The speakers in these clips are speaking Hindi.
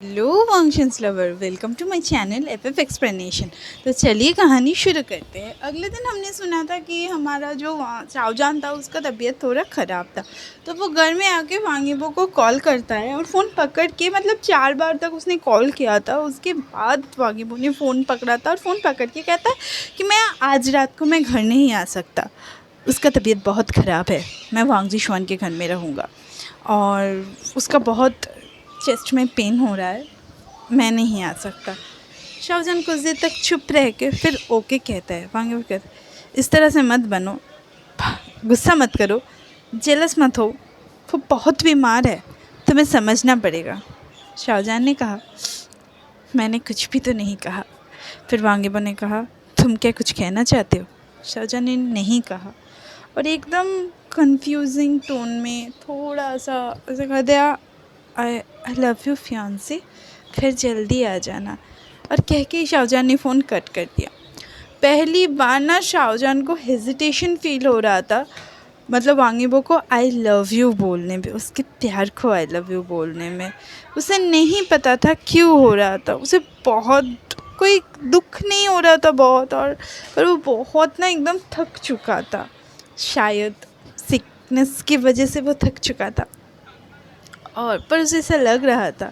Hello functions lover, welcome to my channel F explanation. तो चलिए कहानी शुरू करते हैं। अगले दिन हमने सुना था कि हमारा जो शाहजहान था उसका तबीयत थोड़ा ख़राब था, तो वो घर में आके वांगीबो को कॉल करता है और फ़ोन पकड़ के मतलब 4 बार तक उसने कॉल किया था। उसके बाद वांगीबो ने फ़ोन पकड़ा था और फ़ोन पकड़ के कहता है कि मैं आज रात को मैं घर नहीं आ सकता, उसका तबीयत बहुत ख़राब है, मैं वांग जिशवान के घर में रहूँगा और उसका बहुत चेस्ट में पेन हो रहा है, मैं नहीं आ सकता। शाहजहान कुछ देर तक चुप रह के फिर ओके कहता है। वांगे कहता है, इस तरह से मत बनो, गुस्सा मत करो, जेलस मत हो, वो बहुत बीमार है, तुम्हें समझना पड़ेगा। शाहजहान ने कहा, मैंने कुछ भी तो नहीं कहा। फिर वांगेबो ने कहा, तुम क्या कुछ कहना चाहते हो? शाहजहान ने नहीं कहा और एकदम कंफ्यूजिंग टोन में थोड़ा सा ऐसे कह दिया, आई लव यू फियांसी, फिर जल्दी आ जाना, और कह के शाहजहान ने फ़ोन कट कर दिया। पहली बार ना शाहजहान को हेजिटेशन फील हो रहा था, मतलब वांगीबो को आई लव यू बोलने में, उसके प्यार को आई लव यू बोलने में। उसे नहीं पता था क्यों हो रहा था, उसे बहुत कोई दुख नहीं हो रहा था बहुत, और पर वो बहुत ना एकदम थक चुका था, शायद सिकनेस की वजह से वो थक चुका था। और पर उसे ऐसा लग रहा था,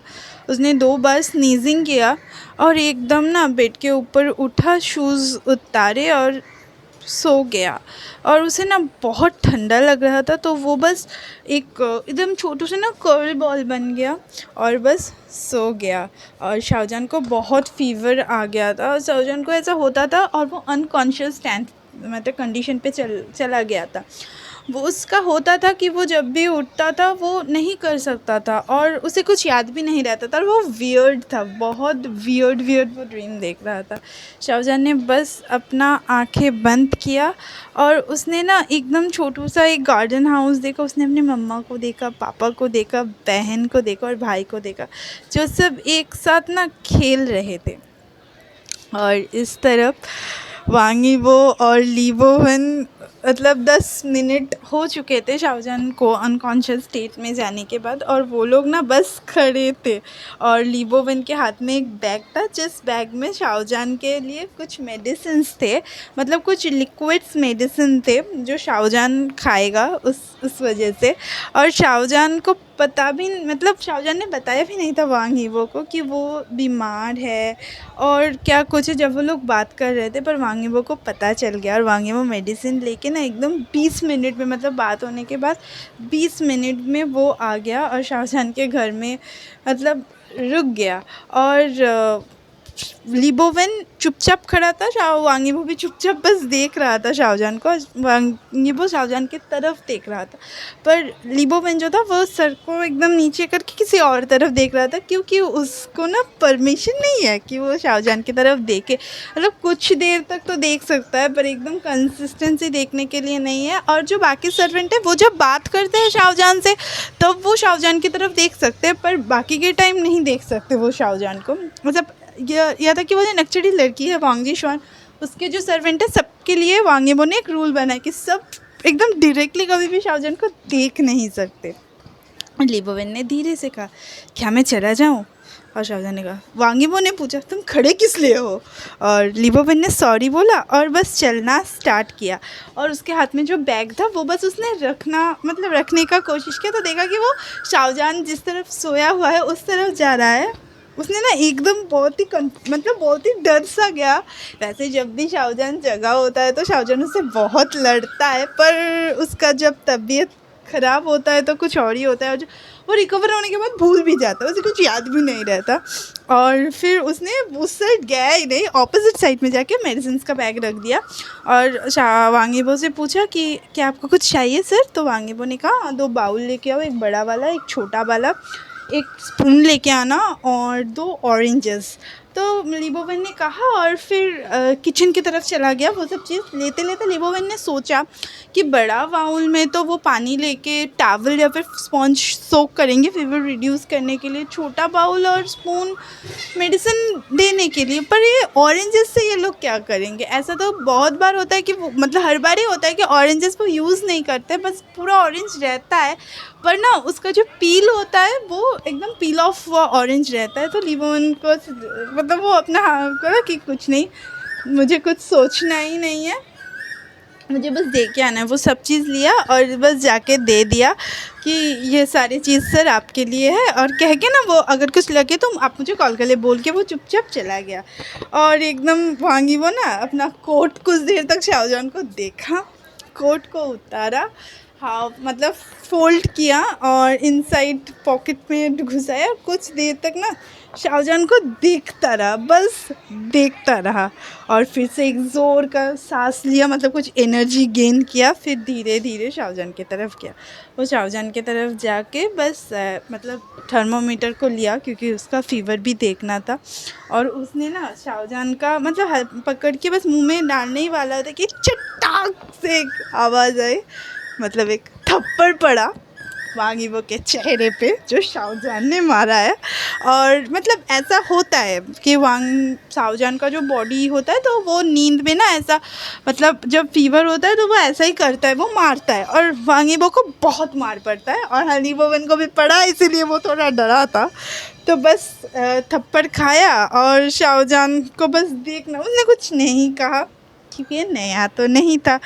उसने 2 बार स्नीजिंग किया और एकदम ना बेड के ऊपर उठा, शूज़ उतारे और सो गया। और उसे ना बहुत ठंडा लग रहा था, तो वो बस एक एकदम छोटू से ना कर्ल बॉल बन गया और बस सो गया। और शाहजहान को बहुत फीवर आ गया था और शाहजहान को ऐसा होता था और वो अनकॉन्शियस स्टैंड मतलब कंडीशन पे चला गया था। वो उसका होता था कि वो जब भी उठता था वो नहीं कर सकता था और उसे कुछ याद भी नहीं रहता था और वो वियर्ड था, बहुत वियर्ड वो ड्रीम देख रहा था। शाहजहान ने बस अपना आंखें बंद किया और उसने ना एकदम छोटू सा एक गार्डन हाउस देखा। उसने अपनी मम्मा को देखा, पापा को देखा, बहन को देखा और भाई को देखा, जो सब एक साथ ना खेल रहे थे। और इस तरफ वांगीबो और लीबोवन, मतलब 10 मिनट हो चुके थे शाहजहान को अनकॉन्शियस स्टेट में जाने के बाद, और वो लोग ना बस खड़े थे और लीबोवन के हाथ में एक बैग था, जिस बैग में शाहजहान के लिए कुछ मेडिसिन्स थे, मतलब कुछ लिक्विड्स मेडिसिन थे जो शाहजहान खाएगा उस वजह से। और शाहजहान को पता भी, मतलब शाहजहान ने बताया भी नहीं था वांगीबो को कि वो बीमार है और क्या कुछ है। जब वो लोग बात कर रहे थे पर वांगीबो को पता चल गया और वांगीबो मेडिसिन लेके ना एकदम 20 मिनट में, मतलब बात होने के बाद 20 मिनट में वो आ गया और शाहजहान के घर में मतलब रुक गया। और लीबोवन चुपचाप खड़ा था, वांगीबो भी चुपचाप बस देख रहा था शाहजहान को, वांगीबो शाहजहान की तरफ देख रहा था, पर लीबोवन जो था वो सर को एकदम नीचे करके किसी और तरफ देख रहा था, क्योंकि उसको ना परमिशन नहीं है कि वो शाहजहान की तरफ देखे। मतलब कुछ देर तक तो देख सकता है पर एकदम कंसिस्टेंसी देखने के लिए नहीं है। और जो बाकी सर्वेंट है वो जब बात करते हैं शाहजहान से तब वो शाहजहान की तरफ देख सकते हैं, पर बाकी के टाइम नहीं देख सकते वो शाहजहान को। मतलब यह था कि वो जो नक्सड़ी लड़की है वांग जिशवान, उसके जो सर्वेंट है सबके लिए वांगीबो ने एक रूल बनाया कि सब एकदम डायरेक्टली कभी भी शाहजहान को देख नहीं सकते। लीबोवन ने धीरे से कहा, क्या मैं चला जाऊँ? और शाहजहान ने कहा, वांगीबो ने पूछा, तुम खड़े किस लिए हो? और लीबोवन ने सॉरी बोला और बस चलना स्टार्ट किया। और उसके हाथ में जो बैग था वो बस उसने रखने का कोशिश किया, तो देखा कि वो शाहजहान जिस तरफ सोया हुआ है उस तरफ जा रहा है। उसने ना एकदम बहुत ही डर सा गया। वैसे जब भी शाहजहान जगा होता है तो शाहजहान उससे बहुत लड़ता है, पर उसका जब तबीयत ख़राब होता है तो कुछ और ही होता है, और वो रिकवर होने के बाद भूल भी जाता है, उसे कुछ याद भी नहीं रहता। और फिर उसने उस साइड गया ही नहीं, ऑपोजिट साइड में जाके मेडिसिन का बैग रख दिया और वांगीबो से पूछा कि क्या आपको कुछ चाहिए सर? तो वांगीबो ने कहा, 2 बाउल लेके आओ, एक बड़ा वाला एक छोटा वाला, एक स्पून लेके आना और 2 ऑरेंजेस। तो लीबोवन ने कहा और फिर किचन की तरफ चला गया। वो सब चीज़ लेते लेते लीबोवन ने सोचा कि बड़ा बाउल में तो वो पानी लेके टॉवल या फिर स्पॉन्ज सोक करेंगे फीवर रिड्यूस करने के लिए, छोटा बाउल और स्पून मेडिसिन देने के लिए, पर ये ऑरेंजेस से ये लोग क्या करेंगे? ऐसा तो बहुत बार होता है कि वो, मतलब हर बार ही होता है कि ऑरेंजेस वो यूज़ नहीं करते, बस पूरा ऑरेंज रहता है, पर ना उसका जो पील होता है वो एकदम पील ऑफ ऑरेंज रहता है। तो लिबोन को मतलब वो अपना कहा कि कुछ नहीं, मुझे कुछ सोचना ही नहीं है, मुझे बस दे के आना है। वो सब चीज़ लिया और बस जाके दे दिया कि ये सारी चीज़ सर आपके लिए है, और कह के ना वो अगर कुछ लगे तो आप मुझे कॉल कर ले बोल के वो चुपचाप चला गया। और एकदम वांगी वो ना अपना कोट कुछ देर तक शाहजहान को देखा, कोट को उतारा, हाँ मतलब फोल्ड किया और इनसाइड पॉकेट में घुसाया। कुछ देर तक ना शाहजहान को देखता रहा, बस देखता रहा, और फिर से एक ज़ोर का सांस लिया, मतलब कुछ एनर्जी गेन किया, फिर धीरे धीरे शाहजहान की तरफ गया। वो शाहजहान की तरफ जाके बस मतलब थर्मोमीटर को लिया क्योंकि उसका फ़ीवर भी देखना था, और उसने ना शाहजहान का मतलब पकड़ के बस मुंह में डालने ही वाला था कि चटाक से एक आवाज़ आई, मतलब एक थप्पड़ पड़ा वांगी वो के चेहरे पे जो शाहजहान ने मारा है। और मतलब ऐसा होता है कि शाहजहान का जो बॉडी होता है तो वो नींद में ना ऐसा मतलब जब फीवर होता है तो वो ऐसा ही करता है, वो मारता है, और वांगीबो को बहुत मार पड़ता है और हनीबोवन को भी पड़ा, इसीलिए वो थोड़ा डरा था। तो बस थप्पड़ खाया और शाहजहान को बस देखना, उसने कुछ नहीं कहा क्योंकि ये नया तो नहीं था।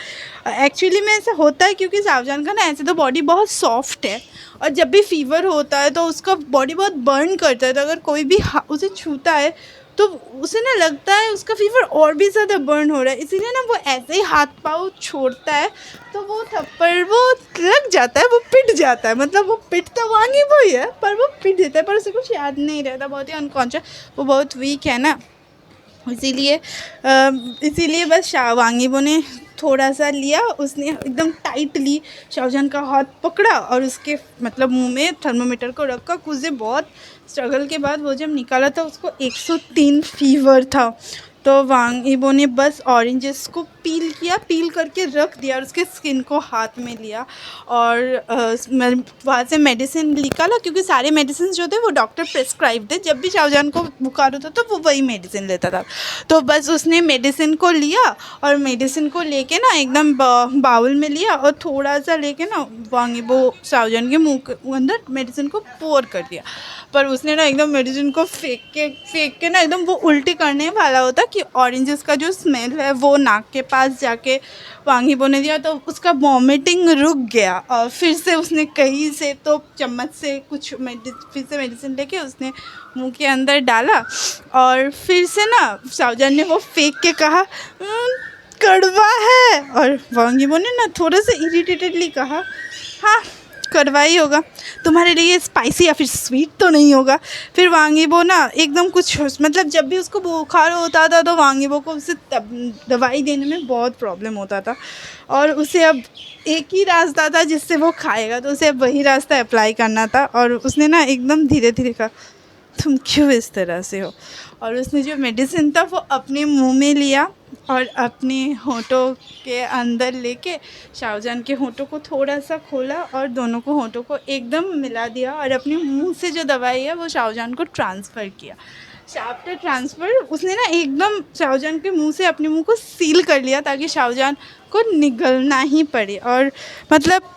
एक्चुअली में ऐसा होता है क्योंकि शाहजहान का ना ऐसे तो बॉडी बहुत सॉफ्ट है, और जब भी फीवर होता है तो उसका बॉडी बहुत बर्न करता है, तो अगर कोई भी उसे छूता है तो उसे ना लगता है उसका फीवर और भी ज़्यादा बर्न हो रहा है, इसीलिए ना वो ऐसे ही हाथ पाँव छोड़ता है, तो वो थप्पड़ वो लग जाता है, वो पिट जाता है, मतलब वो पिटता वांगी वो ही है पर वो पिट देता है, पर उसे कुछ याद नहीं रहता, बहुत ही अनकॉन्शियस, वो बहुत वीक है ना, इसीलिए बस वांगीबो ने थोड़ा सा लिया, उसने एकदम टाइटली शाहजहान का हाथ पकड़ा और उसके मतलब मुंह में थर्मोमीटर को रखा। कुछ देर बहुत स्ट्रगल के बाद वो जब निकाला था उसको 103 फीवर था। तो वांगीबो ने बस ऑरेंजेस को पील किया, पील करके रख दिया और उसके स्किन को हाथ में लिया, और वहाँ से मेडिसिन निकाला क्योंकि सारे मेडिसिन जो थे वो डॉक्टर प्रेस्क्राइब थे, जब भी शाहजहान को बुखार होता तो वो वही मेडिसिन लेता था। तो बस उसने मेडिसिन को लिया और मेडिसिन को लेके ना एकदम बाउल में लिया और थोड़ा सा लेके ना वांगीबो शाहजहान के मुंह के अंदर मेडिसिन को पोर कर दिया, पर उसने ना एकदम मेडिसिन को फेंक के ना एकदम वो उल्टी करने वाला होता कि ऑरेंजेस का जो स्मेल है वो नाक के पास जाके वांगीबो ने दिया, तो उसका वॉमिटिंग रुक गया, और फिर से उसने कहीं से तो चम्मच से कुछ फिर से मेडिसिन लेके उसने मुंह के अंदर डाला, और फिर से ना शाहजहान ने वो फेंक के कहा कड़वा है, और वांगीबो ने ना थोड़ा सा इरिटेटेडली कहा हाँ कड़वा ही होगा, तुम्हारे लिए स्पाइसी या फिर स्वीट तो नहीं होगा। फिर वांगीबो ना एकदम कुछ मतलब जब भी उसको बुखार होता था तो वांगीबो को उसे दवाई देने में बहुत प्रॉब्लम होता था, और उसे अब एक ही रास्ता था जिससे वो खाएगा, तो उसे अब वही रास्ता अप्लाई करना था, और उसने ना एकदम धीरे धीरे कहा तुम क्यों इस तरह से हो, और उसने जो मेडिसिन था वो अपने मुंह में लिया और अपने होंठों के अंदर लेके शाहजहान के होंठों को थोड़ा सा खोला और दोनों को होंठों को एकदम मिला दिया, और अपने मुंह से जो दवाई है वो शाहजहान को ट्रांसफ़र किया। आफ्टर ट्रांसफ़र उसने ना एकदम शाहजहान के मुंह से अपने मुंह को सील कर लिया ताकि शाहजहान को निगलना ही पड़े, और मतलब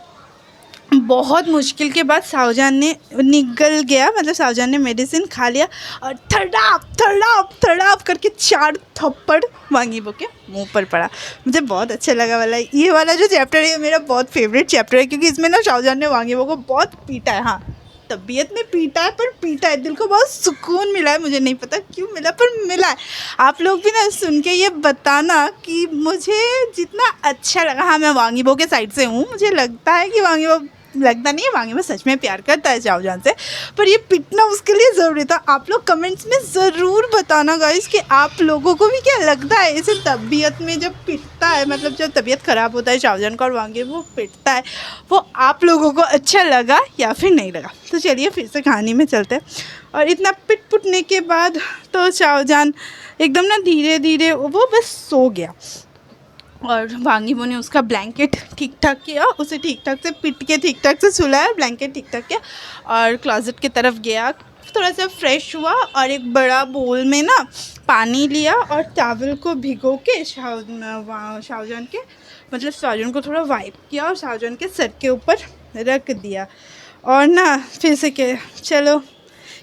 बहुत मुश्किल के बाद शाहजहान ने निगल गया, मतलब शाहजहान ने मेडिसिन खा लिया और थड़ाप थड़ाप थड़ाप करके 4 थप्पड़ वांगीबो के मुंह पर पड़ा। मुझे बहुत अच्छा लगा वाला ये वाला जो चैप्टर है मेरा बहुत फेवरेट चैप्टर है, क्योंकि इसमें ना शाहजहान ने वांगीबो को बहुत पीटा है, हाँ तबीयत में पीटा है पर पीटा है, दिल को बहुत सुकून मिला है, मुझे नहीं पता क्यों मिला पर मिला है। आप लोग भी ना सुन के ये बताना कि मुझे जितना अच्छा लगा, हाँ मैं वांगीबो के साइड से हूँ, मुझे लगता है कि वांगीबो लगता नहीं है वांगीबो सच में प्यार करता है शाहजहान से, पर ये पिटना उसके लिए ज़रूरी था। आप लोग कमेंट्स में ज़रूर बताना गाइस कि आप लोगों को भी क्या लगता है इसे तबीयत में जब पिटता है, मतलब जब तबीयत ख़राब होता है शाहजहान का और वांगीबो पिटता है, वो आप लोगों को अच्छा लगा या फिर नहीं लगा। तो चलिए फिर से कहानी में चलते हैं। और इतना पिटने के बाद तो शाहजहान एकदम ना धीरे धीरे वो बस सो गया, और वांगीबो ने उसका ब्लैंकेट ठीक ठाक किया, उसे ठीक ठाक से पिट के ठीक ठाक से सुलाया, ब्लैंकेट ठीक ठाक किया और क्लोजेट की तरफ गया, थोड़ा सा फ्रेश हुआ और एक बड़ा बोल में ना पानी लिया और टॉवल को भिगो के शाहजहान के मतलब शाहजहान को थोड़ा वाइप किया और शाहजहान के सर के ऊपर रख दिया। और ना फिर से के चलो,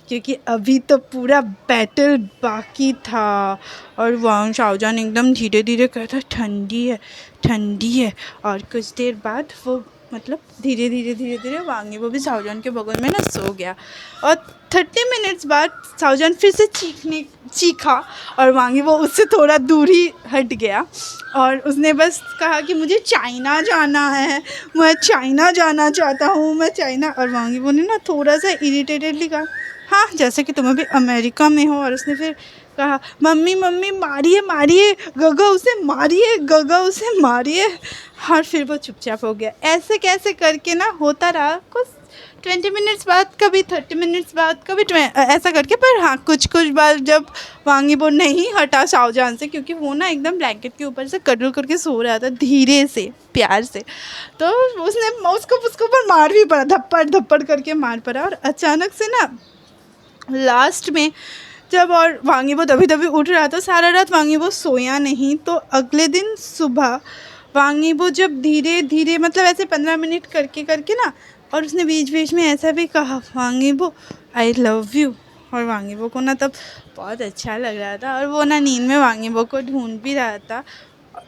क्योंकि अभी तो पूरा बैटल बाकी था। और वहाँ शाहजहान एकदम धीरे धीरे कहता ठंडी है ठंडी है। और कुछ देर बाद वो मतलब धीरे धीरे वांगी वो भी शाहजहान के बगल में ना सो गया। और 30 मिनट्स बाद शाहजहान फिर से चीखा और वांगी वो उससे थोड़ा दूर ही हट गया। और उसने बस कहा कि मुझे चाइना जाना है, मैं चाइना जाना चाहता हूँ, मैं चाइना। और वांगी वो ने ना थोड़ा सा इरिटेटेडली कहा हाँ जैसे कि तुम अभी अमेरिका में हो। और उसने फिर कहा मम्मी मम्मी मारिए मारिए गगा उसे मारिए, गगा उसे मारिए। और फिर वो चुपचाप हो गया। ऐसे कैसे करके ना होता रहा कुछ 20 मिनट्स बाद, कभी 30 मिनट्स बाद, कभी ऐसा करके। पर हाँ कुछ बार जब वांगी वो नहीं हटा शाहजहान से, क्योंकि वो ना एकदम ब्लैंकेट के ऊपर से कडल करके सो रहा था धीरे से प्यार से, तो उसने उसको ऊपर मार भी पड़ा, धप्पड़ धप्पड़ करके मार पड़ा। और अचानक से ना लास्ट में जब और वांगी वो तभी उठ रहा था, सारा रात वांगी वो सोया नहीं। तो अगले दिन सुबह वांगी वो जब धीरे धीरे मतलब ऐसे 15 मिनट करके ना, और उसने बीच बीच में ऐसा भी कहा वांगी वो आई लव यू। और वांगी वो को ना तब बहुत अच्छा लग रहा था। और वो ना नींद में वांगी वो को ढूंढ भी रहा था।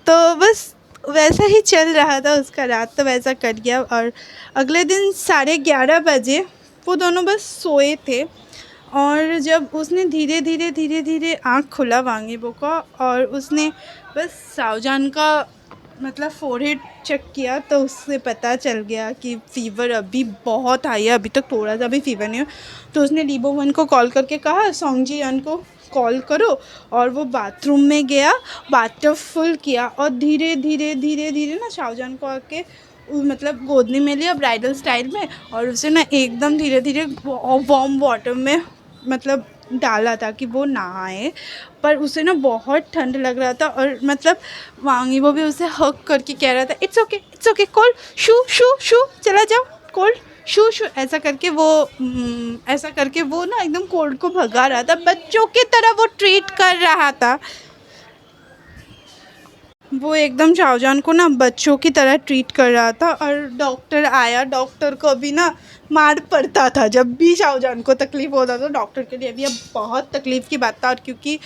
तो बस वैसा ही चल रहा था उसका, रात तो वैसा कट गया। और अगले दिन 11:30 बजे वो दोनों बस सोए थे। और जब उसने धीरे धीरे आँख खुला वांगी बो का, और उसने बस शाहजहान का मतलब फोरहेड चेक किया, तो उससे पता चल गया कि फ़ीवर अभी बहुत हाई है, अभी तक थोड़ा सा भी फीवर नहीं हो। तो उसने लीबो वन को कॉल करके कहा सोंगजी यन को कॉल करो। और वो बाथरूम में गया, बाथटब फुल किया और धीरे धीरे ना शाहजहान को आके मतलब गोदनी में लिया ब्राइडल स्टाइल में। और उसे ना एकदम धीरे धीरे वार्म वाटर में मतलब डाला था कि वो नहाए। पर उसे ना बहुत ठंड लग रहा था। और मतलब वांगी वो भी उसे हक करके कह रहा था इट्स ओके कोल्ड शू शू शू चला जाओ कोल्ड शू शू, ऐसा करके वो ना एकदम कोल्ड को भगा रहा था, बच्चों की तरह वो ट्रीट कर रहा था। वो एकदम शाहजहान को ना बच्चों की तरह ट्रीट कर रहा था। और डॉक्टर आया, डॉक्टर को भी ना मार पड़ता था जब भी शाहजहान को तकलीफ़ होता था। डॉक्टर के लिए भी अब बहुत तकलीफ़ की बात था। और क्योंकि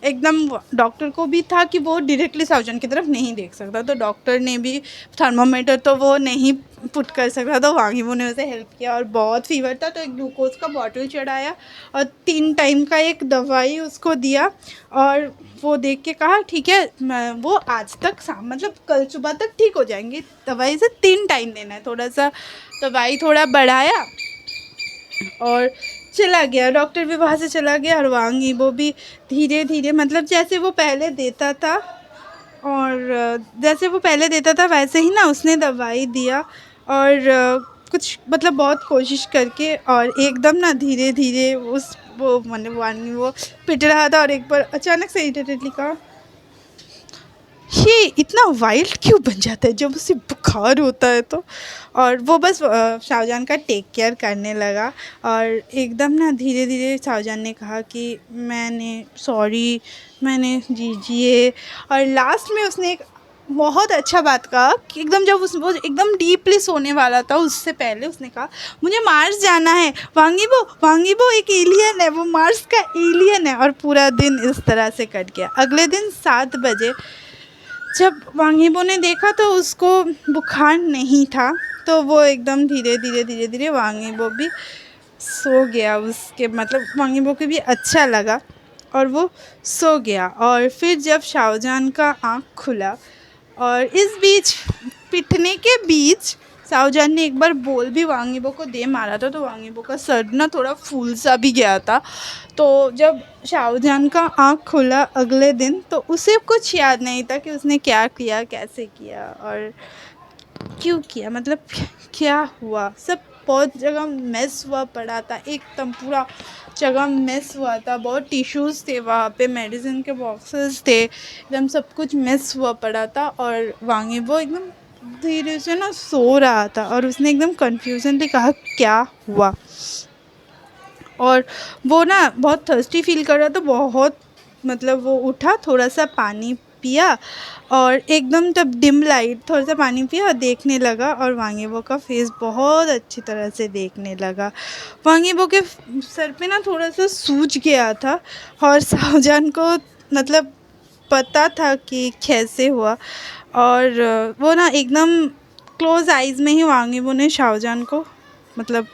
एकदम डॉक्टर को भी था कि वो डायरेक्टली शाहजहान की तरफ नहीं देख सकता, तो डॉक्टर ने भी थर्मामीटर तो वो नहीं पुट कर सकता, तो वांगी वो ने उसे हेल्प किया। और बहुत फीवर था तो एक ग्लूकोज का बॉटल चढ़ाया और 3 टाइम का एक दवाई उसको दिया। और वो देख के कहा ठीक है, वो आज तक मतलब कल सुबह तक ठीक हो जाएंगे, दवाई से 3 टाइम देना है। थोड़ा सा दवाई थोड़ा बढ़ाया और चला गया। डॉक्टर भी वहाँ से चला गया। और वांगी वो भी धीरे धीरे मतलब जैसे वो पहले देता था, और जैसे वो पहले देता था वैसे ही ना उसने दवाई दिया। और कुछ मतलब बहुत कोशिश करके, और एकदम ना धीरे धीरे वो मतलब वांगी वो पिट रहा था। और एक बार अचानक से इरिटेटली कहा ये इतना वाइल्ड क्यों बन जाता है जब उसे बुखार होता है तो। और वो बस शाहजहान का टेक केयर करने लगा। और एकदम ना धीरे धीरे शाहजहान ने कहा कि मैंने जीजिए। और लास्ट में उसने एक बहुत अच्छा बात कहा कि एकदम जब वो एकदम डीपली सोने वाला था उससे पहले उसने कहा मुझे मार्स जाना है, वांगी वो एक एलियन है, वो मार्स का एलियन है। और पूरा दिन इस तरह से कट गया। अगले दिन 7 बजे जब वांगीबो ने देखा तो उसको बुखार नहीं था, तो वो एकदम धीरे धीरे वांगीबो भी सो गया। उसके मतलब वांगीबो को भी अच्छा लगा और वो सो गया। और फिर जब शाहजहान का आँख खुला और इस बीच पिटने के बीच शाहजहान ने एक बार बोल भी वांगीबो को दे मारा था, तो वांगीबो का सर ना थोड़ा फूल सा भी गया था। तो जब शाहजहान का आँख खुला अगले दिन तो उसे कुछ याद नहीं था कि उसने क्या किया, कैसे किया और क्यों किया, मतलब क्या हुआ। सब बहुत जगह मेस हुआ पड़ा था, एकदम पूरा जगह मेस हुआ था। बहुत टिश्यूज़ थे वहाँ पे, मेडिसिन के बॉक्सेस थे, एकदम सब कुछ मेस हुआ पड़ा था। और वांगीबो एकदम धीरे से ना सो रहा था और उसने एकदम कन्फ्यूजनली कहा क्या हुआ। और वो ना बहुत थर्स्टी फील कर रहा था, बहुत मतलब वो उठा, थोड़ा सा पानी पिया और एकदम तब डिम लाइट थोड़ा सा पानी पिया और देखने लगा और वांगीबो का फेस बहुत अच्छी तरह से देखने लगा। वांगीबो के सर पे ना थोड़ा सा सूज गया था और शाहजहान को मतलब पता था कि कैसे हुआ और वो ना एकदम क्लोज आइज़ में ही वांगीबो ने शाहजहान को मतलब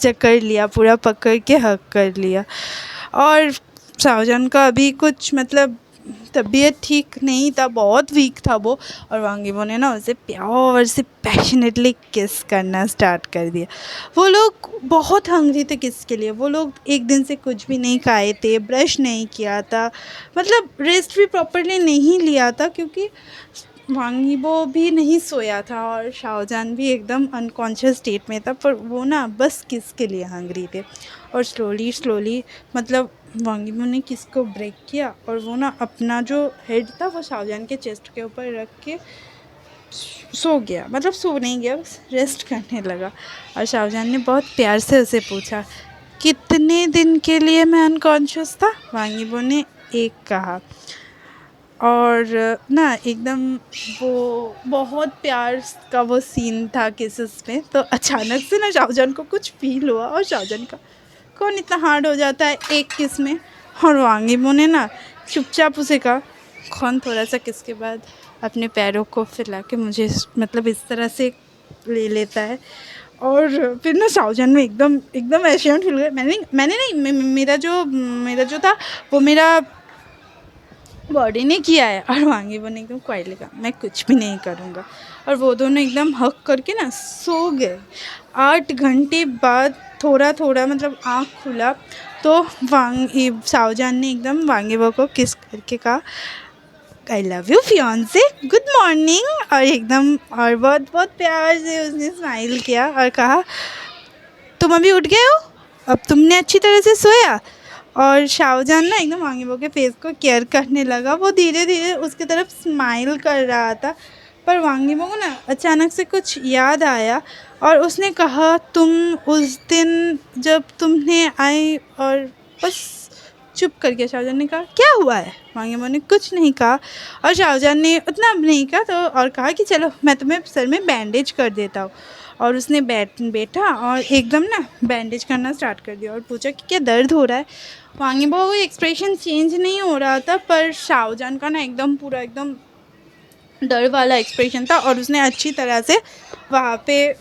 जकड़ लिया, पूरा पकड़ के हग कर लिया। और शाहजहान का अभी कुछ मतलब तबीयत ठीक नहीं था, बहुत वीक था वो, और वांगीबो ने ना उसे प्यार से पैशनेटली किस करना स्टार्ट कर दिया। वो लोग बहुत हंग्री थे किस के लिए। वो लोग एक दिन से कुछ भी नहीं खाए थे, ब्रश नहीं किया था, मतलब रेस्ट भी प्रॉपरली नहीं लिया था, क्योंकि वांगीबो भी नहीं सोया था और शाहजहान भी एकदम अनकॉन्शियस स्टेट में था, पर वो ना बस किस के लिए हंग्री थे। और स्लोली मतलब वांगीबो ने किस को ब्रेक किया और वो ना अपना जो हेड था वो शाहजहान के चेस्ट के ऊपर रख के सो गया, मतलब सो नहीं गया, बस रेस्ट करने लगा। और शाहजहान ने बहुत प्यार से उसे पूछा, कितने दिन के लिए मैं अनकॉन्शियस था? वांगीबो ने 1 कहा। और ना एकदम वो बहुत प्यार का वो सीन था किसेस में। तो अचानक से ना शाहजहान को कुछ फील हुआ और शाहजहान का कौन इतना हार्ड हो जाता है एक किस में। और वांगीबो ने ना चुपचाप उसे कहा, कौन थोड़ा सा किस के बाद अपने पैरों को फैला के मुझे मतलब इस तरह से ले लेता है। और फिर ना शाहजहान में एकदम एशियन फील हुआ। मैंने नहीं, मेरा जो था वो मेरा बॉडी ने किया है। और वांगीबो ने एकदम क्वाइटली कहा, मैं कुछ भी नहीं करूँगा। और वो दोनों एकदम हक करके ना सो गए। 8 घंटे बाद थोड़ा मतलब आँख खुला तो शाहजहान ने एकदम वांगीबो को किस करके कहा, I love you fiance, good morning. और एकदम और बहुत बहुत प्यार से उसने स्माइल किया और कहा, तुम अभी उठ गए हो, अब तुमने अच्छी तरह से सोया? और शाहजहान ना एकदम वांगीबो के फेस को केयर करने लगा। वो धीरे धीरे उसकी तरफ स्माइल कर रहा था, पर वांगीबो को ना अचानक से कुछ याद आया और उसने कहा, तुम उस दिन जब तुमने आई, और बस चुप कर गया। शाहजहान ने कहा, क्या हुआ है? वांगीबो ने कुछ नहीं कहा और शाहजहान ने उतना नहीं कहा तो और कहा कि चलो मैं तुम्हें सर में बैंडेज कर देता हूँ। और उसने बैठा और एकदम ना बैंडेज करना स्टार्ट कर दिया और पूछा कि क्या दर्द हो रहा है? वांगीबो का एक्सप्रेशन चेंज नहीं हो रहा था, पर शाहजहान का ना एकदम पूरा एकदम डर वाला एक्सप्रेशन था और उसने अच्छी तरह से वहाँ पे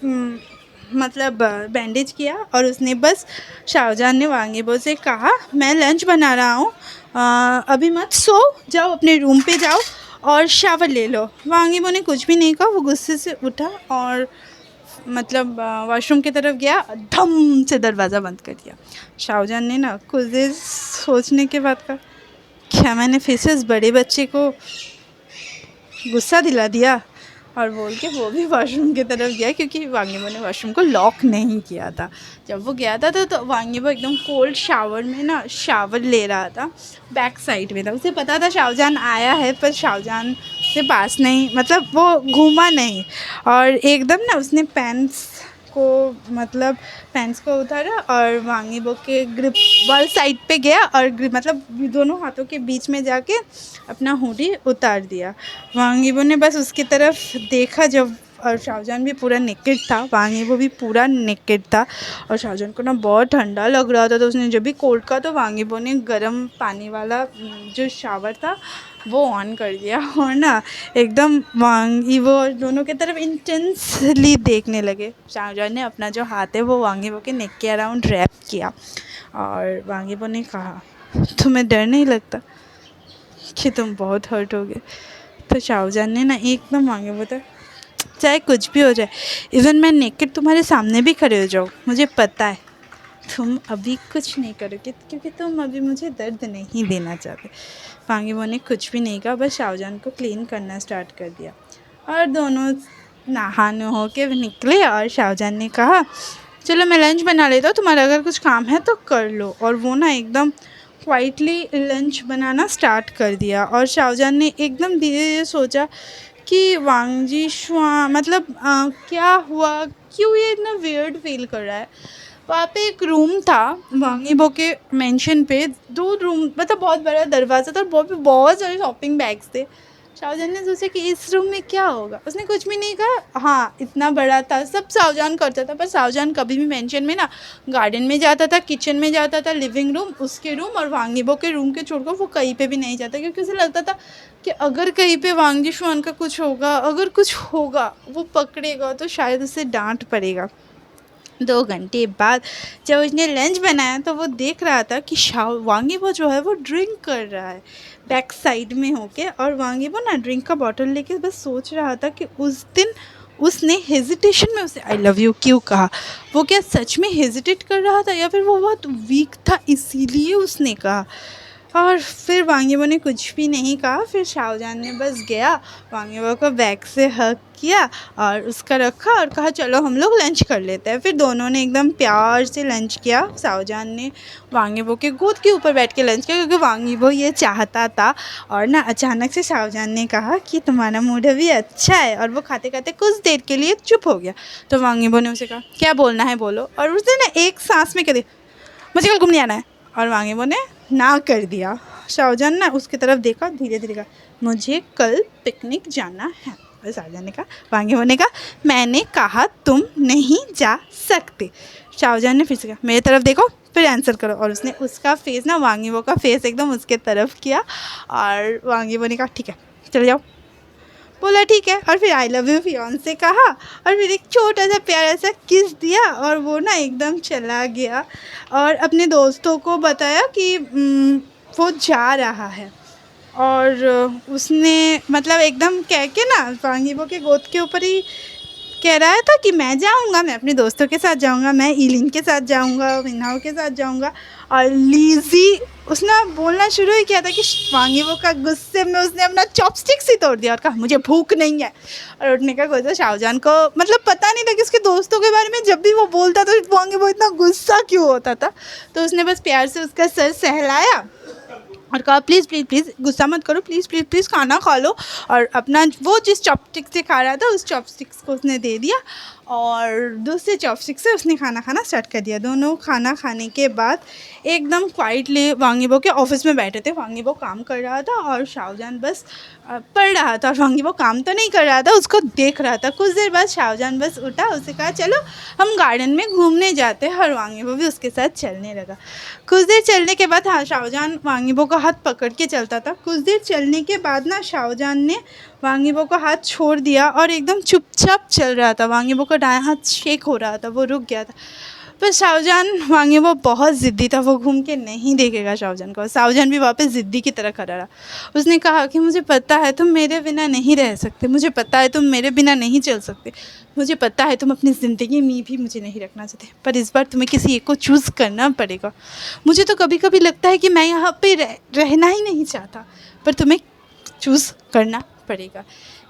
मतलब बैंडेज किया। और उसने बस शाहजहान ने वांगीबो से कहा, मैं लंच बना रहा हूँ, अभी मत सो, जाओ अपने रूम पे जाओ और शावर ले लो। वांगीबो ने कुछ भी नहीं कहा, वो गुस्से से उठा और मतलब वॉशरूम की तरफ गया, धम से दरवाज़ा बंद कर दिया। शाहजहान ने ना कुछ देर सोचने के बाद कहा, क्या मैंने फिर से उस बड़े बच्चे को गुस्सा दिला दिया? और बोल के वो भी वॉशरूम की तरफ गया, क्योंकि वांगीबो ने वॉशरूम को लॉक नहीं किया था। जब वो गया था तो वांगीबो एकदम कोल्ड शावर में ना शावर ले रहा था, बैक साइड में था। उसे पता था शाहजहान आया है, पर शाहजहान के पास नहीं, मतलब वो घूमा नहीं। और एकदम ना उसने पैंट्स को उतारा और वांगीबो के ग्रिप वाल साइड पे गया और मतलब दोनों हाथों के बीच में जाके अपना हुडी उतार दिया। वांगीबो ने बस उसकी तरफ देखा जब, और शाहजहान भी पूरा नेकेड था, वांगीबो भी पूरा नेकेड था और शाहजहान को ना बहुत ठंडा लग रहा था। तो उसने जब भी कोल्ड का, तो वांगीबो ने गर्म पानी वाला जो शावर था वो ऑन कर दिया और ना एकदम वांगीबो दोनों की तरफ इंटेंसली देखने लगे। शाहजहान ने अपना जो हाथ है वो वांगीबो के नेक के अराउंड रैप किया और वांगीबो ने कहा, तुम्हें डर नहीं लगता कि तुम बहुत हर्ट हो गए? तो शाहजहान ने ना एकदम वांगीबो तक, चाहे कुछ भी हो जाए, इवन मैं नेकेड तुम्हारे सामने भी खड़े हो जाऊँ, मुझे पता है तुम अभी कुछ नहीं करोगे, क्योंकि तुम अभी मुझे दर्द नहीं देना चाहते। वांगीबो ने कुछ भी नहीं कहा, बस शाहजहान को क्लीन करना स्टार्ट कर दिया और दोनों नहा हो के निकले। और शाहजहान ने कहा, चलो मैं लंच बना लेता हूँ, तुम्हारा अगर कुछ काम है तो कर लो। और वो ना एकदम क्वाइटली लंच बनाना स्टार्ट कर दिया। और शाहजहान ने एकदम धीरे धीरे सोचा कि वांगजी शुआ मतलब क्या हुआ, क्यों ये इतना वियर्ड फील कर रहा है। वहाँ पे एक रूम था वांगीबो के मेंशन पे, 2 रूम, मतलब बहुत बड़ा दरवाज़ा था और बहुत सारे शॉपिंग बैग्स थे। शाहजहान ने सोचा कि इस रूम में क्या होगा, उसने कुछ भी नहीं कहा। हाँ, इतना बड़ा था, सब शाहजहान करता था, पर शाहजहान कभी भी मेंशन में ना गार्डन में जाता था, किचन में जाता था, लिविंग रूम, उसके रूम और वांगीबो के रूम के छोड़कर वो कहीं पे भी नहीं जाता, क्योंकि उसे लगता था कि अगर कहीं पे वांगी शुआन का कुछ होगा, अगर कुछ होगा, वो पकड़ेगा तो शायद उसे डांट पड़ेगा। 2 घंटे बाद जब उसने लंच बनाया तो वो देख रहा था कि वांगीबो जो है वो ड्रिंक कर रहा है बैक साइड में होके, और वांगीबो ना ड्रिंक का बॉटल लेके बस सोच रहा था कि उस दिन उसने हेजिटेशन में उसे आई लव यू क्यों कहा। वो क्या सच में हेजिटेट कर रहा था या फिर वो बहुत वीक था इसीलिए उसने कहा। और फिर वांगीबो ने कुछ भी नहीं कहा। फिर शाहजहान ने बस गया, वांगीबो को बैग से हग किया और उसका रखा और कहा चलो हम लोग लंच कर लेते हैं। फिर दोनों ने एकदम प्यार से लंच किया। शाहजहान ने वांगीबो के गोद के ऊपर बैठ के लंच किया, क्योंकि वांगीबो ये चाहता था। और ना अचानक से शाहजहान ने कहा कि तुम्हारा मूड अभी अच्छा है, और वो खाते खाते कुछ देर के लिए चुप हो गया। तो वांगीबो ने उसे कहा क्या बोलना है बोलो, और उसने ना एक सांस में कह दिया मुझे कल घूमने आना है, और वांगीबो ने ना कर दिया। शाहजहान ना उसकी तरफ देखा, धीरे धीरे कहा मुझे कल पिकनिक जाना है। और शाहजहान ने कहा, वांगीबो ने कहा मैंने कहा तुम नहीं जा सकते। शाहजहान ने फिर से कहा मेरी तरफ देखो फिर आंसर करो, और उसने उसका फेस ना वांगीबो का फेस एकदम उसके तरफ किया, और वांगीबो ने कहा ठीक है चले जाओ। बोला ठीक है, और फिर आई लव यू फियांसे कहा, और फिर एक छोटा सा प्यारा सा किस दिया, और वो ना एकदम चला गया। और अपने दोस्तों को बताया कि वो जा रहा है। और उसने मतलब एकदम कह के ना वांगीबो के गोद के ऊपर ही कह रहा था कि मैं जाऊंगा, मैं अपने दोस्तों के साथ जाऊंगा, मैं ईलिन के साथ जाऊंगा, मिन्हाओ के साथ जाऊंगा। और लीजी उसने बोलना शुरू ही किया था कि वांगीबो का गुस्से में उसने अपना चॉपस्टिक्स ही तोड़ दिया और कहा मुझे भूख नहीं है, और उठने का कोई शाहजहान को मतलब पता नहीं था कि उसके दोस्तों के बारे में जब भी वो बोलता तो वांगीबो इतना गुस्सा क्यों होता था। तो उसने बस प्यार से उसका सर सहलाया और कहा प्लीज़ प्लीज़ प्लीज़ गुस्सा मत करो, प्लीज़ प्लीज़ प्लीज़ खाना खा लो। और अपना वो जिस चॉपस्टिक से खा रहा था उस चॉपस्टिक्स को उसने दे दिया, और दूसरे चॉपस्टिक से उसने खाना खाना स्टार्ट कर दिया। दोनों खाना खाने के बाद एकदम क्वाइटली वांगीबो के ऑफिस में बैठे थे। वांगीबो काम कर रहा था और शाहजहान बस पढ़ रहा था, और वांगीबो काम तो नहीं कर रहा था, उसको देख रहा था। कुछ देर बाद शाहजहान बस उठा, उसे कहा चलो हम गार्डन में घूमने जाते हैं, और वांगीबो भी उसके साथ चलने लगा। कुछ देर चलने के बाद हाँ शाहजहान वांगीबो का हाथ पकड़ के चलता था। कुछ देर चलने के बाद ना शाहजहान ने वांगीबो का हाथ छोड़ दिया और एकदम चुपचाप चल रहा था। वांगीबो का दायां हाथ शेक हो रहा था, वो रुक गया था। पर शाहजहान वांगीबो बहुत ज़िद्दी था, वो घूम के नहीं देखेगा शाहजहान को। शाहजहान भी वापस ज़िद्दी की तरह खड़ा रहा। उसने कहा कि मुझे पता है तुम मेरे बिना नहीं रह सकते, मुझे पता है तुम मेरे बिना नहीं चल सकते, मुझे पता है तुम अपनी ज़िंदगी में भी मुझे नहीं रखना चाहते, पर इस बार तुम्हें किसी एक को चूज़ करना पड़ेगा। मुझे तो कभी कभी लगता है कि मैं यहाँ पे रहना ही नहीं चाहता, पर तुम्हें चूज़ करना पड़ेगा।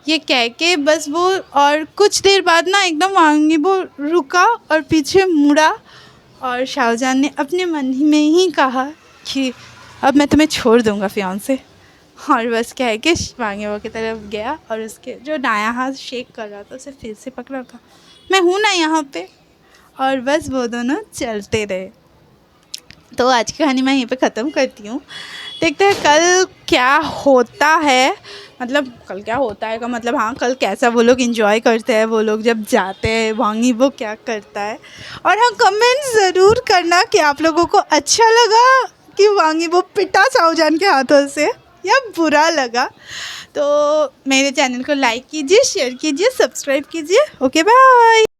ये कह के बस वो, और कुछ देर बाद ना एकदम वांगीबो रुका और पीछे मुड़ा, और शाहजहान ने अपने मन में ही कहा कि अब मैं तुम्हें छोड़ दूंगा फियांसे, और बस कह के वांगीबो की तरफ गया और उसके जो दायां हाथ शेक कर रहा था उसे फिर से पकड़ा था, मैं हूँ ना यहाँ पे, और बस वो दोनों चलते रहे। तो आज की कहानी मैं यहीं पे ख़त्म करती हूँ। देखते हैं कल क्या होता है, मतलब कल क्या होता है का मतलब हाँ कल कैसा वो लोग एंजॉय करते हैं, वो लोग जब जाते हैं वांगीबो क्या करता है। और हाँ कमेंट ज़रूर करना कि आप लोगों को अच्छा लगा कि वांगीबो पिटा शाहजहान के हाथों से या बुरा लगा। तो मेरे चैनल को लाइक कीजिए, शेयर कीजिए, सब्सक्राइब कीजिए। Okay bye.